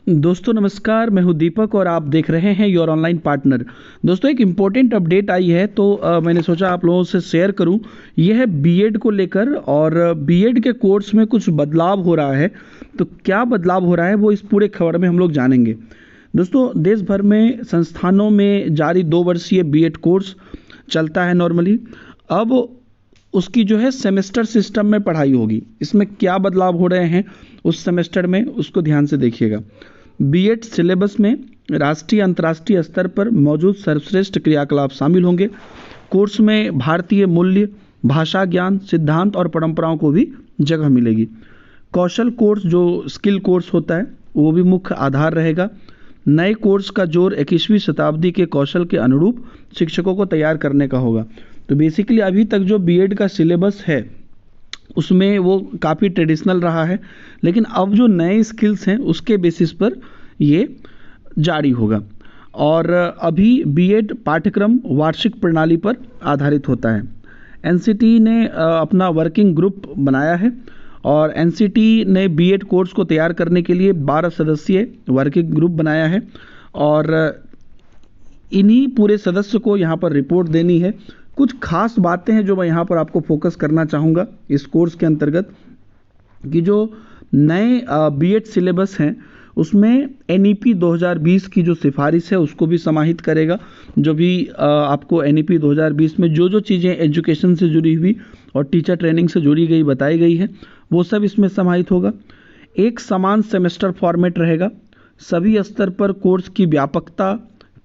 दोस्तों नमस्कार, मैं हूं दीपक और आप देख रहे हैं योर ऑनलाइन पार्टनर। दोस्तों एक इम्पोर्टेंट अपडेट आई है तो मैंने सोचा आप लोगों से शेयर करूं। यह है बीएड को लेकर और बीएड के कोर्स में कुछ बदलाव हो रहा है। तो क्या बदलाव हो रहा है वो इस पूरे खबर में हम लोग जानेंगे। दोस्तों देश भर में संस्थानों में जारी 2 वर्षीय बीएड कोर्स चलता है नॉर्मली। अब उसकी जो है सेमेस्टर सिस्टम में पढ़ाई होगी। इसमें क्या बदलाव हो रहे हैं उस सेमेस्टर में, उसको ध्यान से देखिएगा। बीएड सिलेबस में राष्ट्रीय अंतर्राष्ट्रीय स्तर पर मौजूद सर्वश्रेष्ठ क्रियाकलाप शामिल होंगे। कोर्स में भारतीय मूल्य, भाषा ज्ञान, सिद्धांत और परंपराओं को भी जगह मिलेगी। कौशल कोर्स जो स्किल कोर्स होता है वो भी मुख्य आधार रहेगा। नए कोर्स का जोर 21वीं शताब्दी के कौशल के अनुरूप शिक्षकों को तैयार करने का होगा। तो बेसिकली अभी तक जो बीएड का सिलेबस है उसमें वो काफ़ी ट्रेडिशनल रहा है, लेकिन अब जो नए स्किल्स हैं उसके बेसिस पर ये जारी होगा। और अभी बीएड पाठ्यक्रम वार्षिक प्रणाली पर आधारित होता है। एनसीटी ने अपना वर्किंग ग्रुप बनाया है और एनसीटी ने बीएड कोर्स को तैयार करने के लिए 12 सदस्यीय वर्किंग ग्रुप बनाया है और इन्हीं पूरे सदस्य को यहाँ पर रिपोर्ट देनी है। कुछ खास बातें हैं जो मैं यहाँ पर आपको फोकस करना चाहूँगा इस कोर्स के अंतर्गत, कि जो नए बीएड सिलेबस हैं उसमें एनईपी 2020 की जो सिफारिश है उसको भी समाहित करेगा। जो भी आपको एनईपी 2020 में जो चीज़ें एजुकेशन से जुड़ी हुई और टीचर ट्रेनिंग से जुड़ी गई बताई गई है वो सब इसमें समाहित होगा। एक समान सेमेस्टर फॉर्मेट रहेगा। सभी स्तर पर कोर्स की व्यापकता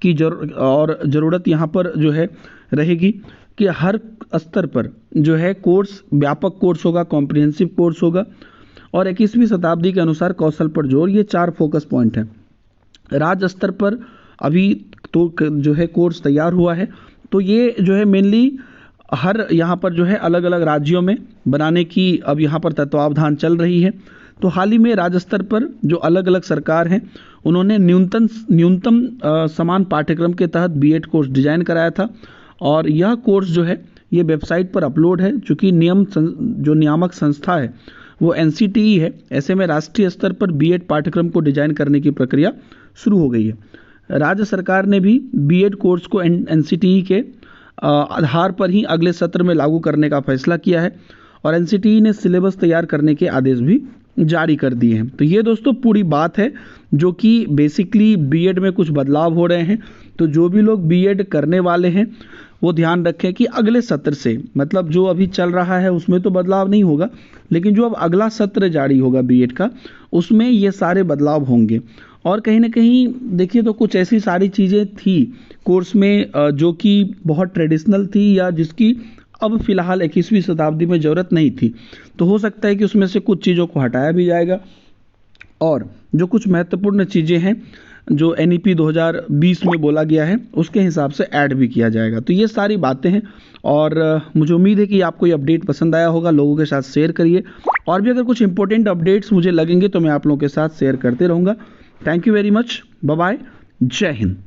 की ज़रूरत यहाँ पर जो है रहेगी कि हर स्तर पर जो है कोर्स व्यापक कोर्स होगा, कॉम्प्रिहेंसिव कोर्स होगा और 21वीं शताब्दी के अनुसार कौशल पर जोर। ये 4 फोकस पॉइंट हैं। राज्य स्तर पर अभी तो जो है कोर्स तैयार हुआ है, तो ये जो है मेनली हर यहाँ पर जो है अलग अलग राज्यों में बनाने की अब यहाँ पर तत्वावधान चल रही है। तो हाल ही में राज्य स्तर पर जो अलग अलग सरकार हैं उन्होंने न्यूनतम समान पाठ्यक्रम के तहत बीएड कोर्स डिजाइन कराया था और यह कोर्स जो है ये वेबसाइट पर अपलोड है। चूँकि जो नियामक संस्था है वो एनसीटीई है, ऐसे में राष्ट्रीय स्तर पर बीएड पाठ्यक्रम को डिजाइन करने की प्रक्रिया शुरू हो गई है। राज्य सरकार ने भी बीएड कोर्स को एनसीटीई के आधार पर ही अगले सत्र में लागू करने का फैसला किया है और एनसीटीई ने सिलेबस तैयार करने के आदेश भी जारी कर दिए हैं। तो ये दोस्तों पूरी बात है जो कि बेसिकली बीएड में कुछ बदलाव हो रहे हैं। तो जो भी लोग बीएड करने वाले हैं वो ध्यान रखें कि अगले सत्र से, मतलब जो अभी चल रहा है उसमें तो बदलाव नहीं होगा, लेकिन जो अब अगला सत्र जारी होगा बीएड का उसमें ये सारे बदलाव होंगे। और कहीं ना कहीं देखिए तो कुछ ऐसी सारी चीज़ें थी कोर्स में जो कि बहुत ट्रेडिशनल थी या जिसकी अब फिलहाल 21वीं शताब्दी में ज़रूरत नहीं थी। तो हो सकता है कि उसमें से कुछ चीज़ों को हटाया भी जाएगा और जो कुछ महत्वपूर्ण चीज़ें हैं जो एनईपी 2020 में बोला गया है उसके हिसाब से ऐड भी किया जाएगा। तो ये सारी बातें हैं और मुझे उम्मीद है कि आपको ये अपडेट पसंद आया होगा। लोगों के साथ शेयर करिए और भी अगर कुछ इंपॉर्टेंट अपडेट्स मुझे लगेंगे तो मैं आप लोगों के साथ शेयर करते रहूँगा। Thank you very much. Bye bye. जय हिंद।